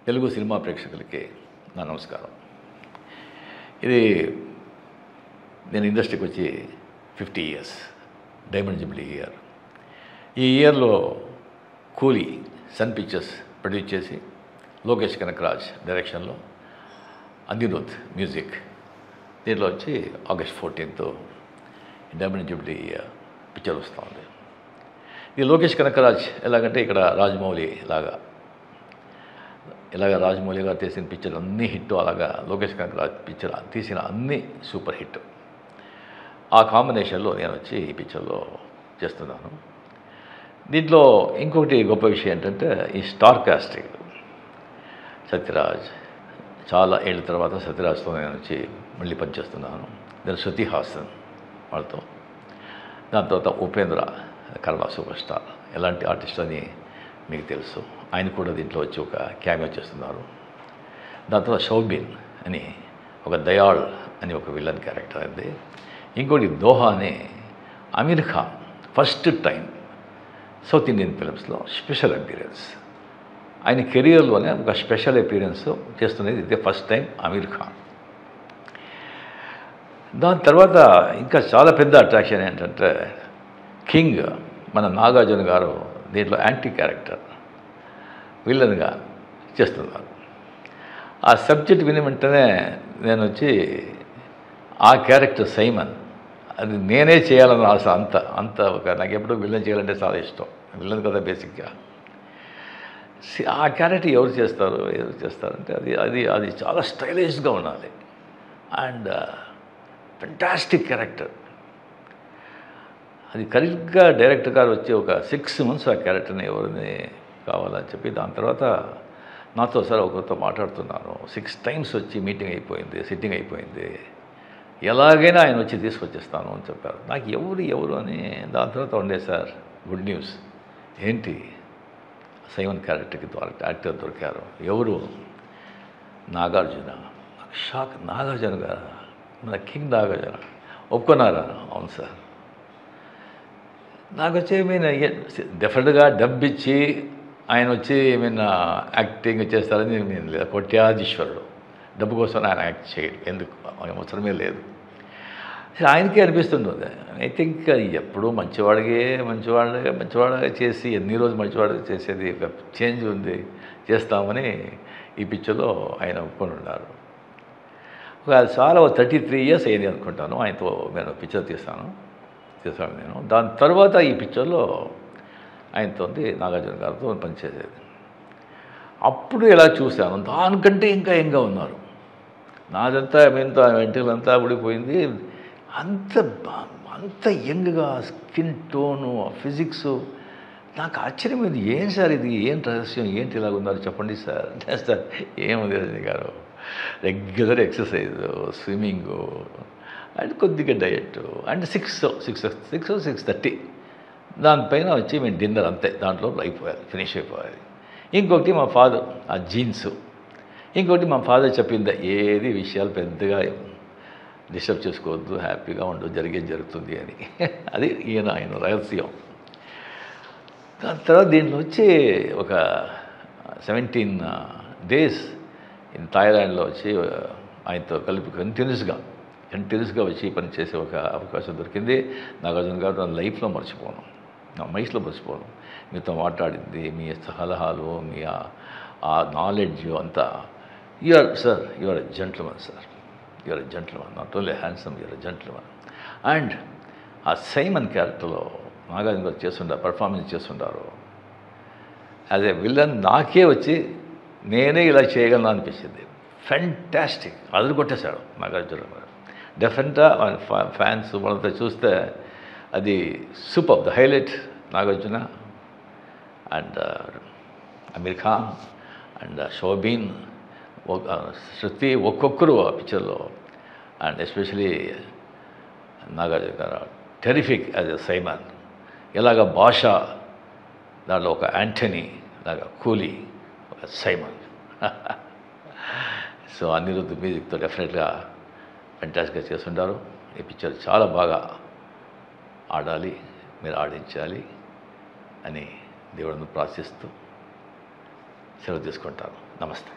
Telugu cinema ప్రేక్షకులకి నా నమస్కారం. ఇది నేను ఇండస్ట్రీకి వచ్చి 50 ఇయర్స్, డైమండ్ జూబ్లీ ఇయర్. ఈ ఇయర్లో కూలీ సన్ పిక్చర్స్ ప్రొడ్యూస్ చేసి లోకేష్ కనకరాజ్ డైరెక్షన్లో అనిరుద్ మ్యూజిక్, దీంట్లో వచ్చి August 14th diamond Jubilee picture వస్తూ ఉంది. ఇది లోకేష్ కనకరాజ్ ఎలాగంటే ఇక్కడ రాజమౌళి ఇలాగా రాజమౌళి గారు తీసిన పిక్చర్ అన్నీ హిట్, అలాగా లోకేష్ కనకరాజ్ పిక్చర్ తీసిన అన్నీ సూపర్ హిట్. ఆ కాంబినేషన్లో నేను వచ్చి ఈ పిక్చర్లో చేస్తున్నాను. దీంట్లో ఇంకొకటి గొప్ప విషయం ఏంటంటే ఈ స్టార్ కాస్టింగ్. సత్యరాజ్, చాలా ఏళ్ళ తర్వాత సత్యరాజ్తో నేను వచ్చి మళ్ళీ పనిచేస్తున్నాను. దాని శృతి హాసన్ వాళ్ళతో, దాని తర్వాత ఉపేంద్ర కన్నడ సూపర్ స్టార్, ఎలాంటి ఆర్టిస్ట్ అని మీకు తెలుసు. ఆయన కూడా దీంట్లో వచ్చి ఒక క్యామియో చేస్తున్నారు. దాని తర్వాత షౌబీన్ అని ఒక దయాళ్ అని ఒక విలన్ క్యారెక్టర్ అండి. ఇంకోటి దోహా అని Aamir Khan first time South Indian ఫిలిమ్స్లో స్పెషల్ అపీరెన్స్, ఆయన కెరియర్లోనే ఒక స్పెషల్ అపీరెన్స్ చేస్తున్నది ఇదే ఫస్ట్ టైం అమీర్ ఖాన్. దాని తర్వాత ఇంకా చాలా పెద్ద అట్రాక్షన్ ఏంటంటే కింగ్ మన నాగార్జున గారు దీంట్లో యాంటీ క్యారెక్టర్ విలన్గా చేస్తున్నారు. ఆ సబ్జెక్ట్ విని వెంటనే నేను వచ్చి ఆ క్యారెక్టర్ సైమన్, అది నేనే చేయాలని ఆశ. అంత ఒక నాకు ఎప్పుడూ విలన్ చేయాలంటే చాలా ఇష్టం. విలన్ కదా బేసిక్గా. ఆ క్యారెక్టర్ ఎవరు చేస్తారంటే అది చాలా స్టైలిష్గా ఉండాలి అండ్ ఫెంటాస్టిక్ క్యారెక్టర్. అది కరెక్ట్గా డైరెక్టర్ గారు వచ్చి ఒక 6 months ఆ క్యారెక్టర్ని ఎవరిని కావాలని చెప్పి, దాని తర్వాత నాతో సార్ ఒకరితో మాట్లాడుతున్నాను. 6 times వచ్చి మీటింగ్ అయిపోయింది, సిట్టింగ్ అయిపోయింది, ఎలాగైనా ఆయన వచ్చి తీసుకొచ్చేస్తాను అని చెప్పారు. నాకు ఎవరు అని. దాని తర్వాత ఉండే సార్ గుడ్ న్యూస్, ఏంటి సైమన్ క్యారెక్టర్కి యాక్టర్ దొరికారు. ఎవరు? నాగార్జున. నాకు షాక్. నాగార్జున గారు, మన కింగ్ నాగార్జున ఒప్పుకున్నారా? అవును సార్. నాకు వచ్చి డెఫినెట్గా డబ్బు ఇచ్చి ఆయన వచ్చి యాక్టింగ్ చేస్తారని నేను లేదు. కోట్యాధీశ్వరుడు, డబ్బు కోసం ఆయన యాక్ట్ చేయడు, ఎందుకు అవసరమే లేదు. ఆయనకే అనిపిస్తుంటుంది. ఐ థింక్ ఎప్పుడూ మంచివాడిగా చేసి ఎన్ని రోజులు మంచివాడిగా చేసేది ఒక చేంజ్ ఉంది, చేస్తామని ఈ పిక్చర్లో ఆయన ఒప్పుకొని ఉన్నారు. చాలా 33 years అయింది అనుకుంటాను ఆయనతో నేను పిక్చర్ చేశాను నేను. దాని తర్వాత ఈ పిక్చర్లో ఆయనతో నాగార్జున గారితో పనిచేసేది. అప్పుడు ఎలా చూశాను, దానికంటే ఇంకా యంగ్గా ఉన్నారు. నాదంతా వెంట్రుకలంతా ఊడిపోయింది, అంత యంగ్గా, స్కిన్ టోను, ఫిజిక్స్. నాకు ఆశ్చర్యమైంది. ఏం సార్ ఇది, ఏం రహస్యం, ఏంటి ఇలాగ ఉన్నారు చెప్పండి సార్. సార్ ఏముంది రజనీ గారు, రెగ్యులర్ ఎక్సర్సైజు, స్విమ్మింగు అండ్ కొద్దిగా డయట్ అండ్ 6:30 దానిపైన వచ్చి మేము డిన్నర్, అంతే. దాంట్లో ఫినిష్ అయిపోవాలి. ఇంకొకటి మా ఫాదర్ ఆ జీన్స్, ఇంకొకటి మా ఫాదర్ చెప్పింది, ఏది విషయాలు పెద్దగా డిస్టర్బ్ చేసుకోవద్దు, హ్యాపీగా ఉండు, జరుగుతుంది అని. అది ఆయన రహస్యం. దాని తర్వాత దీంట్లో వచ్చి ఒక 17 days ఇన్ థాయిలాండ్లో వచ్చి ఆయనతో కలిపి కంటిన్యూస్గా వచ్చి పనిచేసే ఒక అవకాశం దొరికింది. నాగార్జున గారు నా లైఫ్లో మర్చిపోను, నా మైస్లో మర్చిపోను. మీతో మాట్లాడింది, మీ సలహాలు, మీ ఆ నాలెడ్జ్ అంతా. You are a gentleman sir, you are a gentleman, not only handsome, you are a gentleman. And ఆ సైమన్ క్యారెక్టర్లో నాగార్జున గారు పర్ఫార్మెన్స్ చేస్తుంటారు యాజ్ ఏ విలన్. నాకే వచ్చి నేనే ఇలా చేయగలను అనిపించింది. ఫెంటాస్టిక్, అదురు కొట్టేశాడు నాగార్జున గారు. డెఫినెట్గా ఫ్యాన్స్ వాళ్ళతో చూస్తే అది super. The highlight Nagarjuna and Aamir Khan and Soubin, Shruti, ఒక్కొక్కరు ఆ పిక్చర్లో. అండ్ ఎస్పెషలీ నాగార్జున గారు టెరిఫిక్ యాజ్ ఎ సైమన్. ఇలాగ భాష, దాంట్లో ఒక యాంటనీ లాగా కూలీ, ఒక సైమన్. సో అనిరుద్ మ్యూజిక్తో డెఫినెట్గా ఫెంటాస్టిక్గా చేస్తుంటారు. ఈ పిక్చర్ చాలా బాగా ఆడాలి, మీరు ఆడించాలి అని దేవుడిని ప్రార్థిస్తూ సెలవు తీసుకుంటాను. నమస్తే.